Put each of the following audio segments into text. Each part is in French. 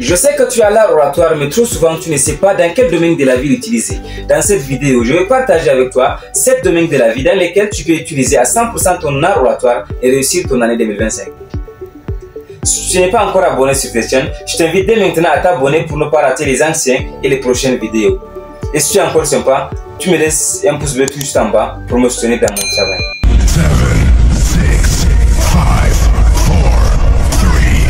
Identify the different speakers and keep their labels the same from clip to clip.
Speaker 1: Je sais que tu as l'art oratoire, mais trop souvent tu ne sais pas dans quel domaine de la vie l'utiliser. Dans cette vidéo, je vais partager avec toi 7 domaines de la vie dans lesquels tu peux utiliser à 100% ton art oratoire et réussir ton année 2025. Si tu n'es pas encore abonné sur cette chaîne, je t'invite dès maintenant à t'abonner pour ne pas rater les anciennes et les prochaines vidéos. Et si tu es encore sympa, tu me laisses un pouce bleu tout juste en bas pour me soutenir dans mon travail.
Speaker 2: 7, 6, 5, 4, 3, 2, 1.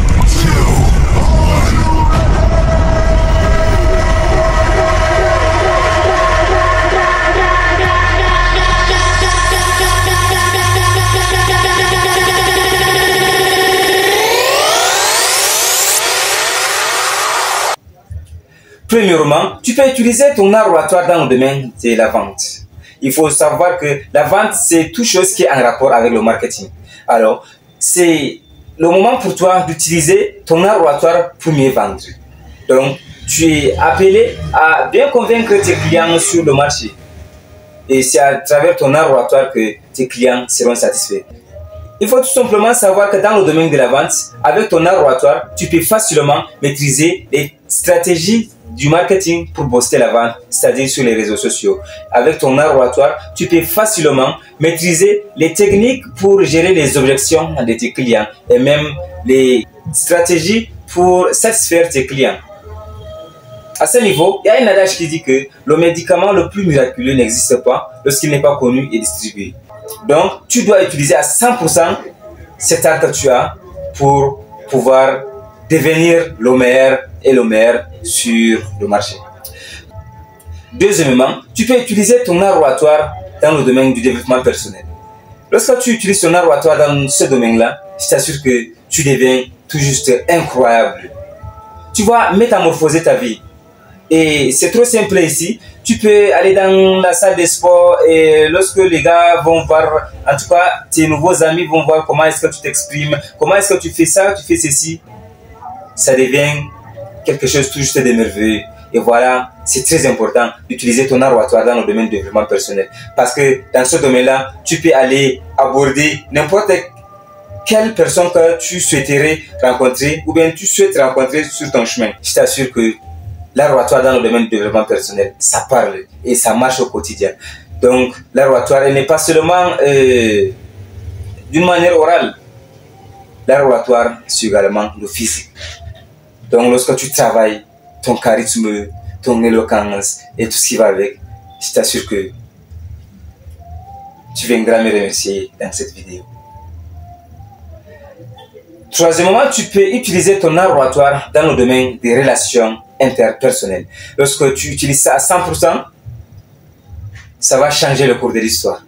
Speaker 1: Premièrement, tu peux utiliser ton art oratoire dans le domaine de la vente. Il faut savoir que la vente, c'est toute chose qui est en rapport avec le marketing. Alors, c'est le moment pour toi d'utiliser ton art oratoire pour mieux vendre. Donc, tu es appelé à bien convaincre tes clients sur le marché. Et c'est à travers ton art oratoire que tes clients seront satisfaits. Il faut tout simplement savoir que dans le domaine de la vente, avec ton art oratoire, tu peux facilement maîtriser les stratégies du marketing pour booster la vente, c'est-à-dire sur les réseaux sociaux. Avec ton art oratoire, tu peux facilement maîtriser les techniques pour gérer les objections de tes clients et même les stratégies pour satisfaire tes clients. À ce niveau, il y a un adage qui dit que le médicament le plus miraculeux n'existe pas lorsqu'il n'est pas connu et distribué. Donc, tu dois utiliser à 100% cet art que tu as pour pouvoir devenir le meilleur et le meilleur sur le marché. Deuxièmement, tu peux utiliser ton art oratoire dans le domaine du développement personnel. Lorsque tu utilises ton art oratoire dans ce domaine-là, je t'assure que tu deviens tout juste incroyable. Tu vas métamorphoser ta vie. Et c'est trop simple ici. Tu peux aller dans la salle de sport et lorsque les gars vont voir, en tout cas tes nouveaux amis vont voir comment est-ce que tu t'exprimes, comment est-ce que tu fais ça, tu fais ceci, ça devient quelque chose tout juste de merveilleux. Et voilà, c'est très important d'utiliser ton art oratoire dans le domaine du développement personnel. Parce que dans ce domaine-là, tu peux aller aborder n'importe quelle personne que tu souhaiterais rencontrer ou bien tu souhaites rencontrer sur ton chemin. Je t'assure que l'art oratoire dans le domaine du développement personnel, ça parle et ça marche au quotidien. Donc, l'art oratoire n'est pas seulement d'une manière orale. L'art oratoire, c'est également le physique. Donc, lorsque tu travailles, ton charisme, ton éloquence et tout ce qui va avec, je t'assure que tu viendras me remercier dans cette vidéo. Troisièmement, tu peux utiliser ton art oratoire dans le domaine des relations interpersonnelles. Lorsque tu utilises ça à 100%, ça va changer le cours de l'histoire.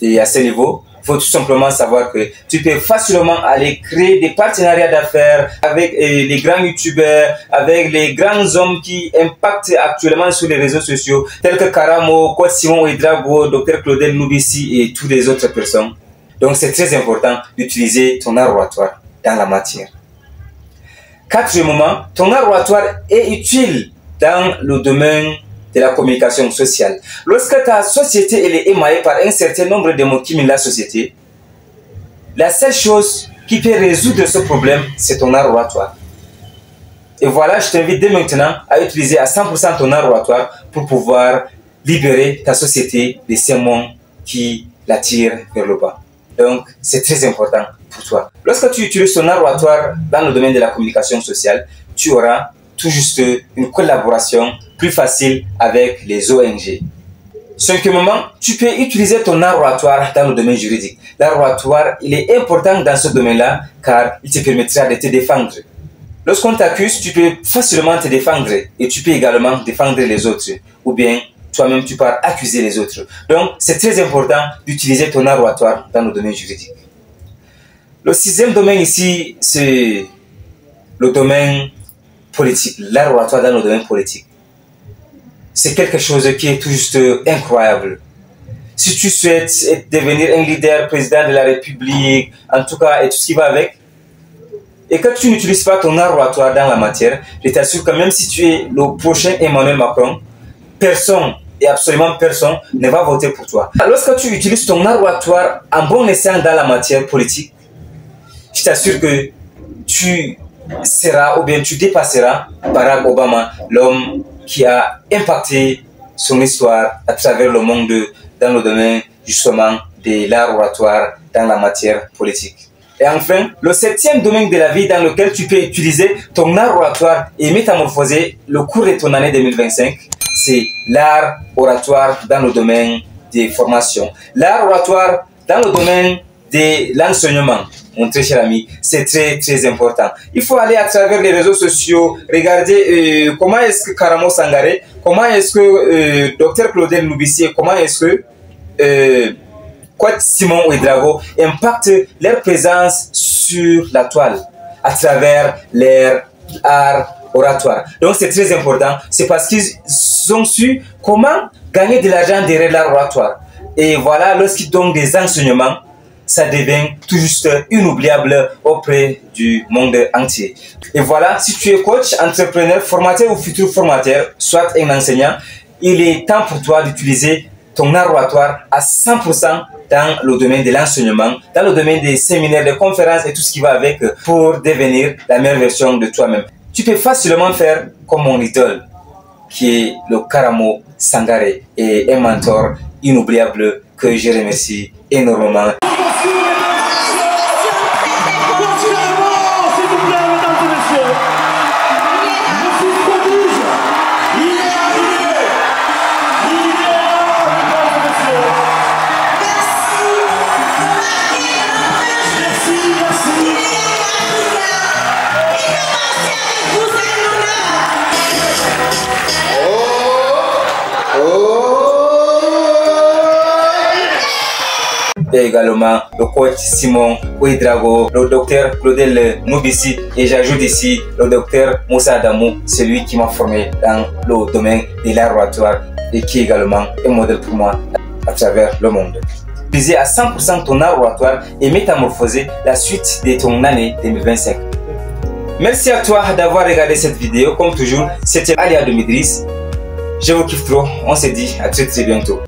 Speaker 1: Et à ce niveau, il faut tout simplement savoir que tu peux facilement aller créer des partenariats d'affaires avec les grands youtubeurs, avec les grands hommes qui impactent actuellement sur les réseaux sociaux, tels que Karamo, Coach Simon Ouedraogo, Dr Claudel Noubessi et toutes les autres personnes. Donc c'est très important d'utiliser ton art oratoire dans la matière. Quatrièmement, ton art oratoire est utile dans le domaine de la communication sociale. Lorsque ta société elle est émaillée par un certain nombre de mots qui minent la société, la seule chose qui peut résoudre ce problème, c'est ton art oratoire. Et voilà, je t'invite dès maintenant à utiliser à 100% ton art oratoire pour pouvoir libérer ta société de ces mots qui la tirent vers le bas. Donc, c'est très important pour toi. Lorsque tu utilises ton art oratoire dans le domaine de la communication sociale, tu auras tout juste une collaboration plus facile avec les ONG. Cinquièmement, tu peux utiliser ton art oratoire dans le domaine juridique. L'art oratoire, il est important dans ce domaine-là car il te permettra de te défendre. Lorsqu'on t'accuse, tu peux facilement te défendre et tu peux également défendre les autres ou bien toi-même tu peux accuser les autres. Donc, c'est très important d'utiliser ton art oratoire dans le domaine juridique. Le sixième domaine ici, c'est le domaine politique. L'art oratoire dans le domaine politique. C'est quelque chose qui est tout juste incroyable. Si tu souhaites devenir un leader, président de la République, en tout cas, et tout ce qui va avec, et que tu n'utilises pas ton art oratoire dans la matière, je t'assure que même si tu es le prochain Emmanuel Macron, personne et absolument personne ne va voter pour toi. Lorsque tu utilises ton art oratoire en bon escient dans la matière politique, je t'assure que tu sera ou bien tu dépasseras Barack Obama, l'homme qui a impacté son histoire à travers le monde dans le domaine justement de l'art oratoire dans la matière politique. Et enfin, le 7e domaine de la vie dans lequel tu peux utiliser ton art oratoire et métamorphoser le cours de ton année 2025, c'est l'art oratoire dans le domaine des formations. L'art oratoire dans le domaine de l'enseignement, mon très cher ami, c'est très important. Il faut aller à travers les réseaux sociaux, regarder comment est-ce que Karamo Sangaré, comment est-ce que Dr Claudel Noubissi, comment est-ce que Kwat Simon Ouedraogo impactent leur présence sur la toile à travers leur art oratoire. Donc c'est très important, c'est parce qu'ils ont su comment gagner de l'argent derrière l'art oratoire. Et voilà, lorsqu'ils donnent des enseignements, ça devient tout juste inoubliable auprès du monde entier. Et voilà, si tu es coach, entrepreneur, formateur ou futur formateur, soit un enseignant, il est temps pour toi d'utiliser ton art oratoire à 100% dans le domaine de l'enseignement, dans le domaine des séminaires, des conférences et tout ce qui va avec pour devenir la meilleure version de toi-même. Tu peux facilement faire comme mon idole, qui est le Karamo Sangaré, et un mentor inoubliable que je remercie énormément. Et également le coach Simon Ouedraogo, le docteur Claudel Noubissi, et j'ajoute ici le docteur Moussa Adamou, celui qui m'a formé dans le domaine de l'art oratoire et qui est également un modèle pour moi à travers le monde. Utiliser à 100% ton art oratoire et métamorphoser la suite de ton année 2025. Merci à toi d'avoir regardé cette vidéo. Comme toujours, c'était Alia de Midris. Je vous kiffe trop. On se dit à très bientôt.